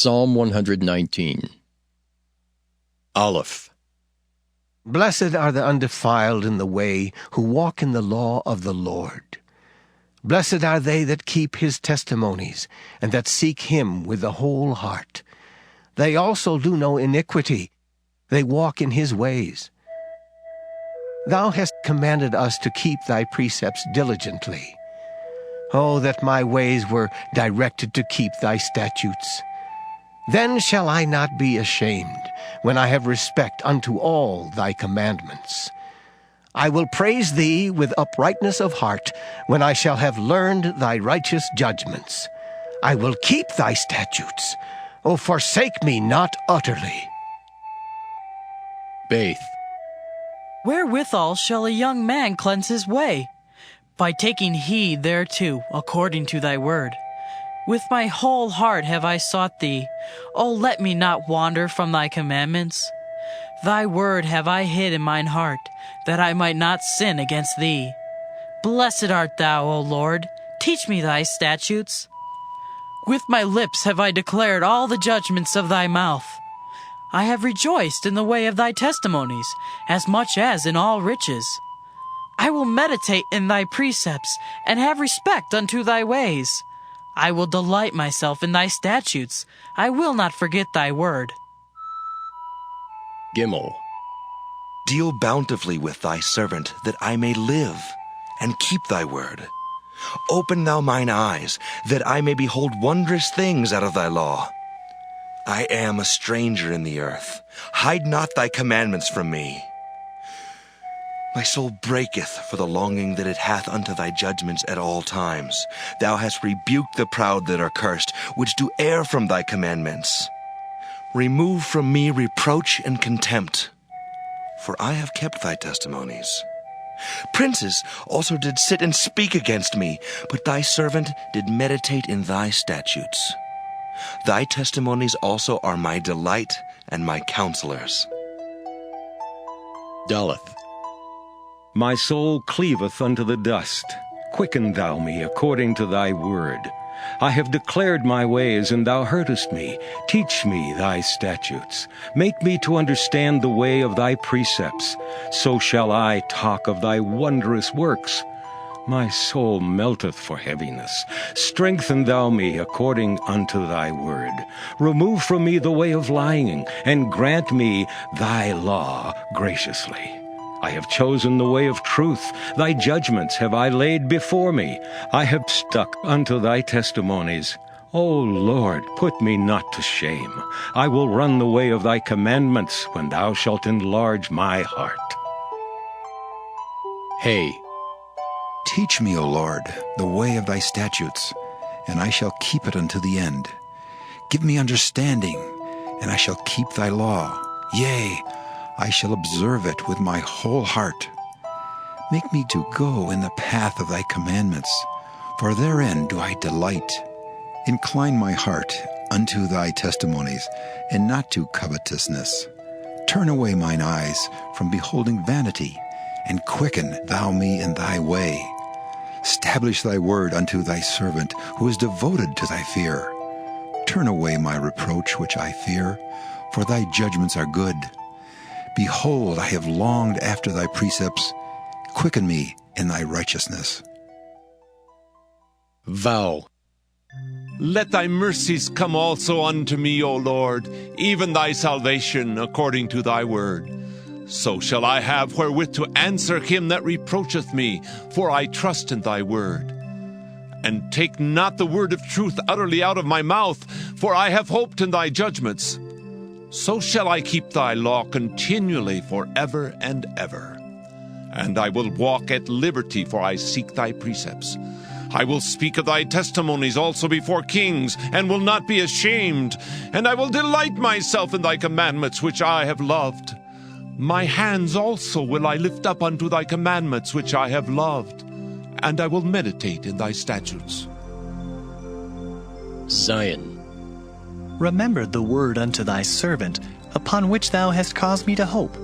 Psalm 119. Aleph. Blessed are the undefiled in the way, who walk in the law of the Lord. Blessed are they that keep his testimonies, and that seek him with the whole heart. They also do no iniquity, they walk in his ways. Thou hast commanded us to keep thy precepts diligently. Oh, that my ways were directed to keep thy statutes. Then shall I not be ashamed, when I have respect unto all thy commandments. I will praise thee with uprightness of heart, when I shall have learned thy righteous judgments. I will keep thy statutes. O forsake me not utterly. Baith. Wherewithal shall a young man cleanse his way? By taking heed thereto, according to thy word. With my whole heart have I sought thee. O let me not wander from thy commandments. Thy word have I hid in mine heart, that I might not sin against thee. Blessed art thou, O Lord. Teach me thy statutes. With my lips have I declared all the judgments of thy mouth. I have rejoiced in the way of thy testimonies, as much as in all riches. I will meditate in thy precepts, and have respect unto thy ways. I will delight myself in thy statutes. I will not forget thy word. Gimel. Deal bountifully with thy servant, that I may live, and keep thy word. Open thou mine eyes, that I may behold wondrous things out of thy law. I am a stranger in the earth. Hide not thy commandments from me. My soul breaketh for the longing that it hath unto thy judgments at all times. Thou hast rebuked the proud that are cursed, which do err from thy commandments. Remove from me reproach and contempt, for I have kept thy testimonies. Princes also did sit and speak against me, but thy servant did meditate in thy statutes. Thy testimonies also are my delight and my counselors. Daleth. My soul cleaveth unto the dust. Quicken thou me according to thy word. I have declared my ways, and thou heardest me. Teach me thy statutes. Make me to understand the way of thy precepts. So shall I talk of thy wondrous works. My soul melteth for heaviness. Strengthen thou me according unto thy word. Remove from me the way of lying, and grant me thy law graciously. I have chosen the way of truth. Thy judgments have I laid before me. I have stuck unto thy testimonies. O Lord, put me not to shame. I will run the way of thy commandments, when thou shalt enlarge my heart. Hay. Teach me, O Lord, the way of thy statutes, and I shall keep it unto the end. Give me understanding, and I shall keep thy law. Yea, I shall observe it with my whole heart. Make me to go in the path of thy commandments, for therein do I delight. Incline my heart unto thy testimonies, and not to covetousness. Turn away mine eyes from beholding vanity, and quicken thou me in thy way. Establish thy word unto thy servant, who is devoted to thy fear. Turn away my reproach which I fear, for thy judgments are good. Behold, I have longed after thy precepts. Quicken me in thy righteousness. Vow. Let thy mercies come also unto me, O Lord, even thy salvation according to thy word. So shall I have wherewith to answer him that reproacheth me, for I trust in thy word. And take not the word of truth utterly out of my mouth, for I have hoped in thy judgments. So shall I keep thy law continually forever and ever. And I will walk at liberty, for I seek thy precepts. I will speak of thy testimonies also before kings, and will not be ashamed. And I will delight myself in thy commandments, which I have loved. My hands also will I lift up unto thy commandments, which I have loved, and I will meditate in thy statutes. Zion. Remember the word unto thy servant, upon which thou hast caused me to hope.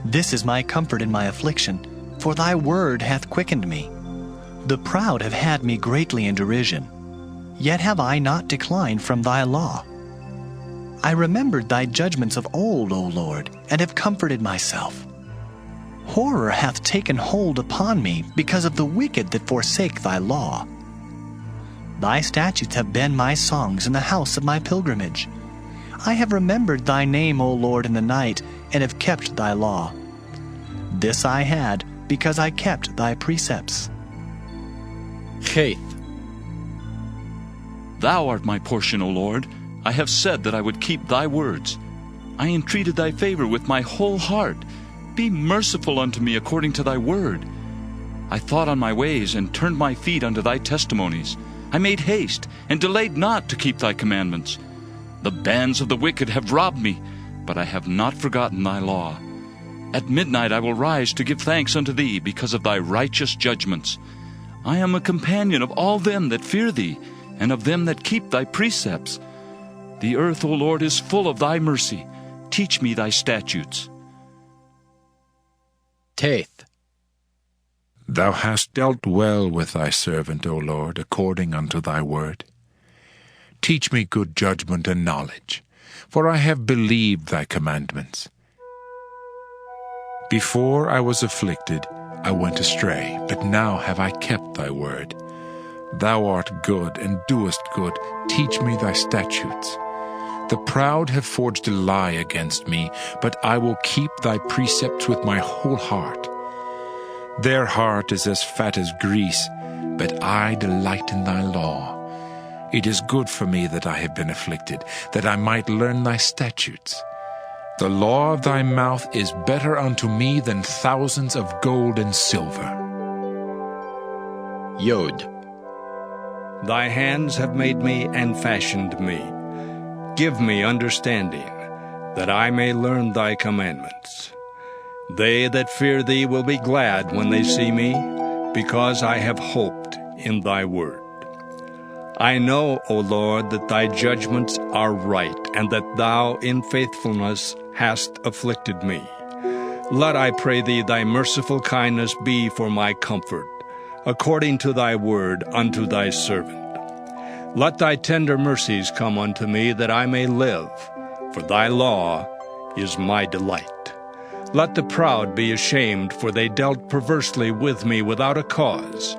This is my comfort in my affliction, for thy word hath quickened me. The proud have had me greatly in derision, yet have I not declined from thy law. I remembered thy judgments of old, O Lord, and have comforted myself. Horror hath taken hold upon me because of the wicked that forsake thy law. Thy statutes have been my songs in the house of my pilgrimage. I have remembered thy name, O Lord, in the night, and have kept thy law. This I had, because I kept thy precepts. Cheth. Thou art my portion, O Lord. I have said that I would keep thy words. I entreated thy favor with my whole heart. Be merciful unto me according to thy word. I thought on my ways, and turned my feet unto thy testimonies. I made haste, and delayed not to keep thy commandments. The bands of the wicked have robbed me, but I have not forgotten thy law. At midnight I will rise to give thanks unto thee because of thy righteous judgments. I am a companion of all them that fear thee, and of them that keep thy precepts. The earth, O Lord, is full of thy mercy. Teach me thy statutes. Teth. Thou hast dealt well with thy servant, O Lord, according unto thy word. Teach me good judgment and knowledge, for I have believed thy commandments. Before I was afflicted, I went astray, but now have I kept thy word. Thou art good, and doest good. Teach me thy statutes. The proud have forged a lie against me, but I will keep thy precepts with my whole heart. Their heart is as fat as grease, but I delight in thy law. It is good for me that I have been afflicted, that I might learn thy statutes. The law of thy mouth is better unto me than thousands of gold and silver. Yod. Thy hands have made me and fashioned me. Give me understanding, that I may learn thy commandments. They that fear thee will be glad when they see me, because I have hoped in thy word. I know, O Lord, that thy judgments are right, and that thou in faithfulness hast afflicted me. Let, I pray thee, thy merciful kindness be for my comfort, according to thy word unto thy servant. Let thy tender mercies come unto me, that I may live, for thy law is my delight. Let the proud be ashamed, for they dealt perversely with me without a cause.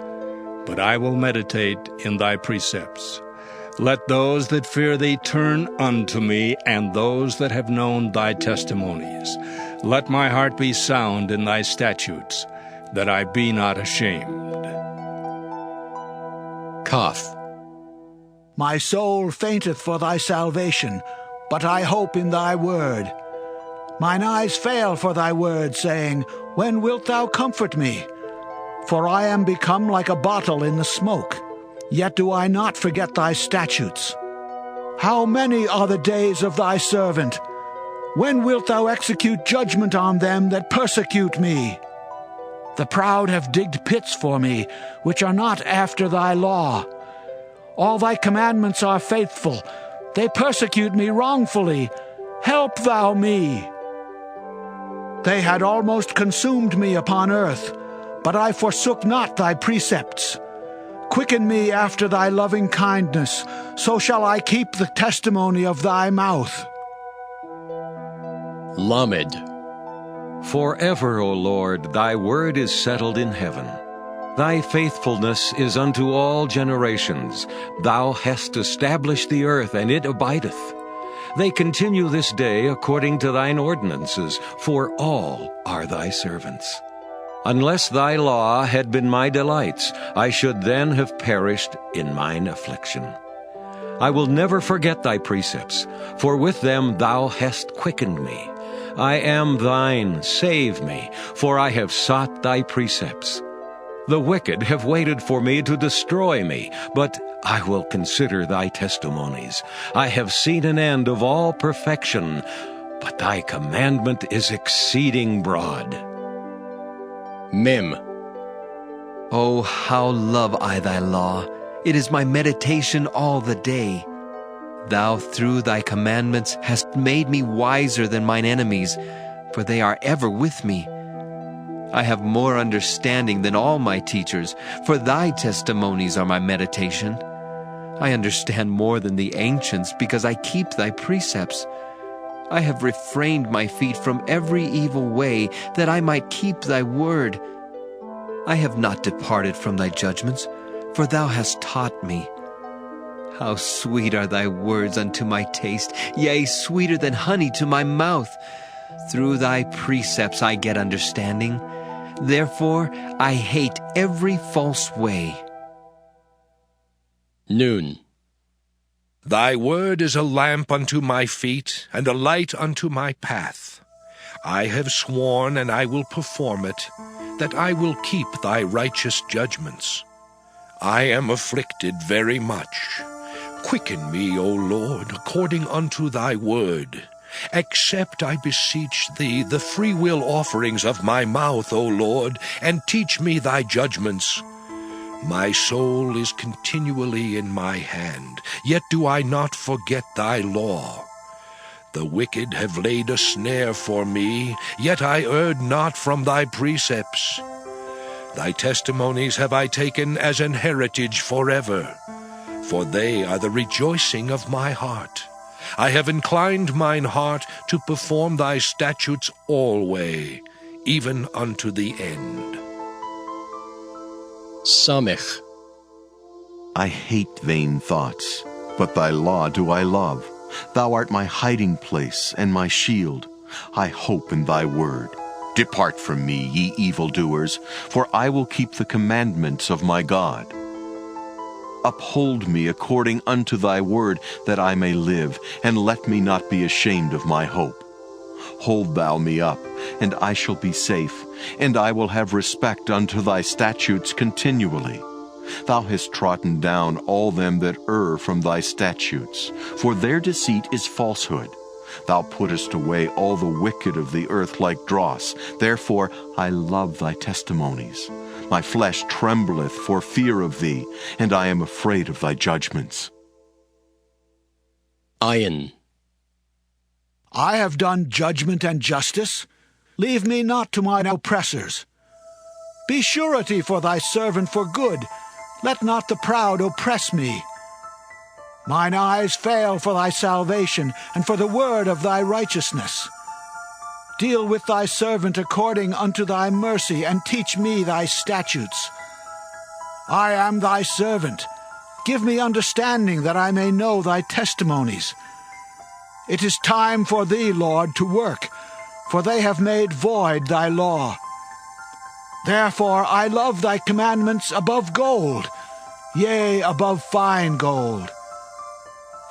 But I will meditate in thy precepts. Let those that fear thee turn unto me, and those that have known thy testimonies. Let my heart be sound in thy statutes, that I be not ashamed. Kaf. My soul fainteth for thy salvation, but I hope in thy word. Mine eyes fail for thy word, saying, When wilt thou comfort me? For I am become like a bottle in the smoke, yet do I not forget thy statutes. How many are the days of thy servant? When wilt thou execute judgment on them that persecute me? The proud have digged pits for me, which are not after thy law. All thy commandments are faithful. They persecute me wrongfully. Help thou me. They had almost consumed me upon earth, but I forsook not thy precepts. Quicken me after thy loving kindness, so shall I keep the testimony of thy mouth. Lamed. Forever, O Lord, thy word is settled in heaven. Thy faithfulness is unto all generations. Thou hast established the earth, and it abideth. They continue this day according to thine ordinances, for all are thy servants. Unless thy law had been my delights, I should then have perished in mine affliction. I will never forget thy precepts, for with them thou hast quickened me. I am thine, save me, for I have sought thy precepts. The wicked have waited for me to destroy me, but I will consider thy testimonies. I have seen an end of all perfection, but thy commandment is exceeding broad. Mem. Oh, how love I thy law! It is my meditation all the day. Thou through thy commandments hast made me wiser than mine enemies, for they are ever with me. I have more understanding than all my teachers, for thy testimonies are my meditation. I understand more than the ancients, because I keep thy precepts. I have refrained my feet from every evil way, that I might keep thy word. I have not departed from thy judgments, for thou hast taught me. How sweet are thy words unto my taste, yea, sweeter than honey to my mouth. Through thy precepts I get understanding. Therefore I hate every false way. Noon. Thy word is a lamp unto my feet, and a light unto my path. I have sworn, and I will perform it, that I will keep thy righteous judgments. I am afflicted very much. Quicken me, O Lord, according unto thy word. Accept, I beseech thee, the freewill offerings of my mouth, O Lord, and teach me thy judgments. My soul is continually in my hand, yet do I not forget thy law. The wicked have laid a snare for me, yet I erred not from thy precepts. Thy testimonies have I taken as an heritage forever, for they are the rejoicing of my heart. I have inclined mine heart to perform thy statutes alway, even unto the end. Samech. I hate vain thoughts, but thy law do I love. Thou art my hiding place and my shield. I hope in thy word. Depart from me, ye evildoers, for I will keep the commandments of my God. Uphold me according unto thy word, that I may live, and let me not be ashamed of my hope. Hold thou me up, and I shall be safe, and I will have respect unto thy statutes continually. Thou hast trodden down all them that err from thy statutes, for their deceit is falsehood. Thou puttest away all the wicked of the earth like dross. Therefore I love thy testimonies. My flesh trembleth for fear of thee, and I am afraid of thy judgments. Ayin. I have done judgment and justice. Leave me not to mine oppressors. Be surety for thy servant for good. Let not the proud oppress me. Mine eyes fail for thy salvation, and for the word of thy righteousness. Deal with thy servant according unto thy mercy, and teach me thy statutes. I am thy servant. Give me understanding, that I may know thy testimonies. It is time for thee, Lord, to work, for they have made void thy law. Therefore I love thy commandments above gold, yea, above fine gold.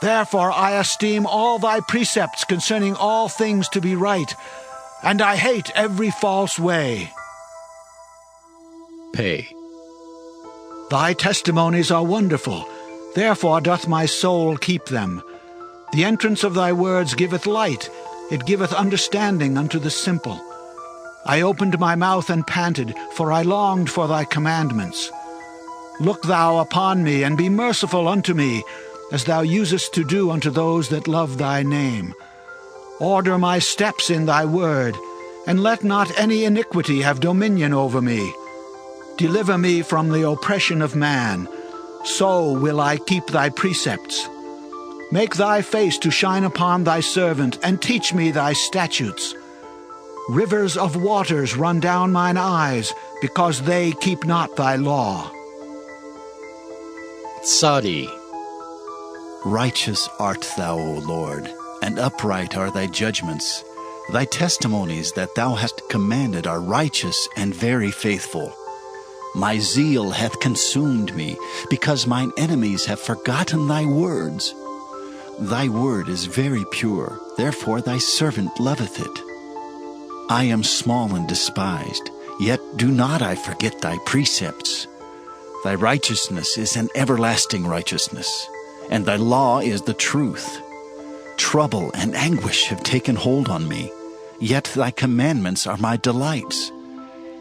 Therefore I esteem all thy precepts concerning all things to be right, and I hate every false way. Pay. Thy testimonies are wonderful, therefore doth my soul keep them. The entrance of thy words giveth light, it giveth understanding unto the simple. I opened my mouth and panted, for I longed for thy commandments. Look thou upon me, and be merciful unto me, as thou usest to do unto those that love thy name. Order my steps in thy word, and let not any iniquity have dominion over me. Deliver me from the oppression of man, so will I keep thy precepts. Make thy face to shine upon thy servant, and teach me thy statutes. Rivers of waters run down mine eyes, because they keep not thy law. Sadi. Righteous art thou, O Lord, and upright are thy judgments. Thy testimonies that thou hast commanded are righteous and very faithful. My zeal hath consumed me, because mine enemies have forgotten thy words. Thy word is very pure, therefore thy servant loveth it. I am small and despised, yet do not I forget thy precepts. Thy righteousness is an everlasting righteousness, and thy law is the truth. Trouble and anguish have taken hold on me, yet thy commandments are my delights.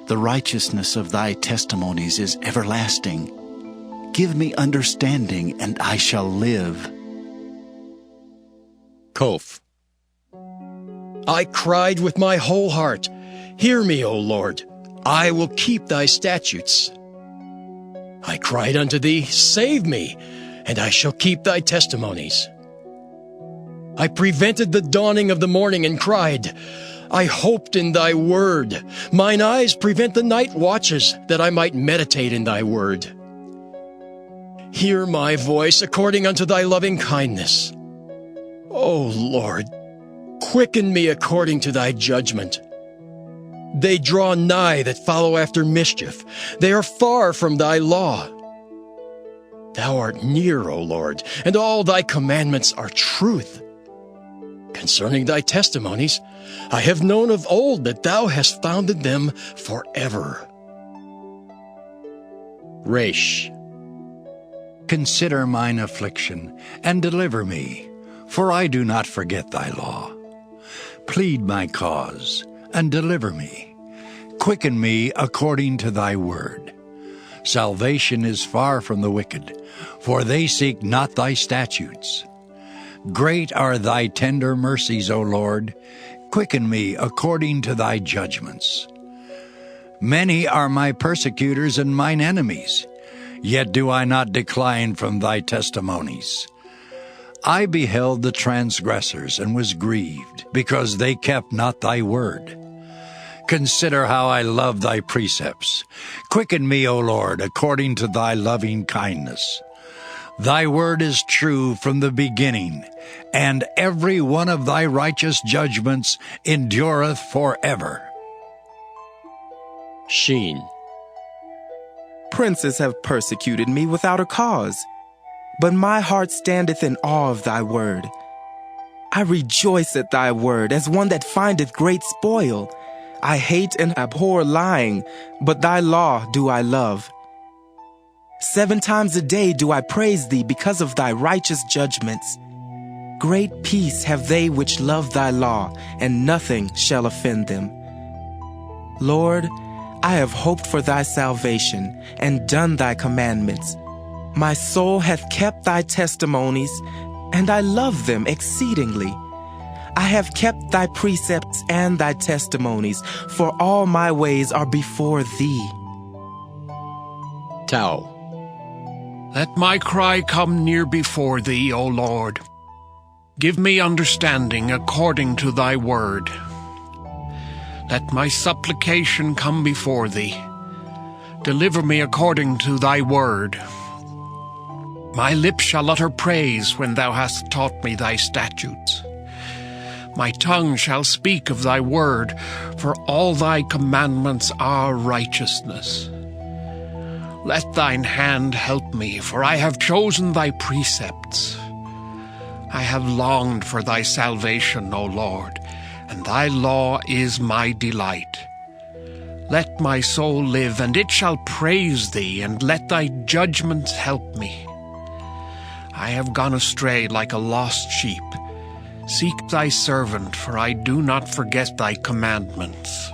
The righteousness of thy testimonies is everlasting. Give me understanding, and I shall live. Kof. I cried with my whole heart, hear me, O Lord, I will keep thy statutes. I cried unto thee, save me, and I shall keep thy testimonies. I prevented the dawning of the morning and cried, I hoped in thy word. Mine eyes prevent the night watches, that I might meditate in thy word. Hear my voice according unto thy loving kindness. O Lord, quicken me according to thy judgment. They draw nigh that follow after mischief. They are far from thy law. Thou art near, O Lord, and all thy commandments are truth. Concerning thy testimonies, I have known of old that thou hast founded them forever. Resh. Consider mine affliction, and deliver me, for I do not forget thy law. Plead my cause, and deliver me. Quicken me according to thy word. Salvation is far from the wicked, for they seek not thy statutes. Great are thy tender mercies, O Lord. Quicken me according to thy judgments. Many are my persecutors and mine enemies, yet do I not decline from thy testimonies. I beheld the transgressors and was grieved, because they kept not thy word. Consider how I love thy precepts. Quicken me, O Lord, according to thy loving kindness. Thy word is true from the beginning, and every one of thy righteous judgments endureth forever. Sheen. Princes have persecuted me without a cause, but my heart standeth in awe of thy word. I rejoice at thy word as one that findeth great spoil. I hate and abhor lying, but thy law do I love. 7 times a day do I praise thee because of thy righteous judgments. Great peace have they which love thy law, and nothing shall offend them. Lord, I have hoped for thy salvation, and done thy commandments. My soul hath kept thy testimonies, and I love them exceedingly. I have kept thy precepts and thy testimonies, for all my ways are before thee. Tau. Let my cry come near before thee, O Lord. Give me understanding according to thy word. Let my supplication come before thee. Deliver me according to thy word. My lips shall utter praise when thou hast taught me thy statutes. My tongue shall speak of thy word, for all thy commandments are righteousness. Let thine hand help me, for I have chosen thy precepts. I have longed for thy salvation, O Lord, and thy law is my delight. Let my soul live, and it shall praise thee, and let thy judgments help me. I have gone astray like a lost sheep. Seek thy servant, for I do not forget thy commandments.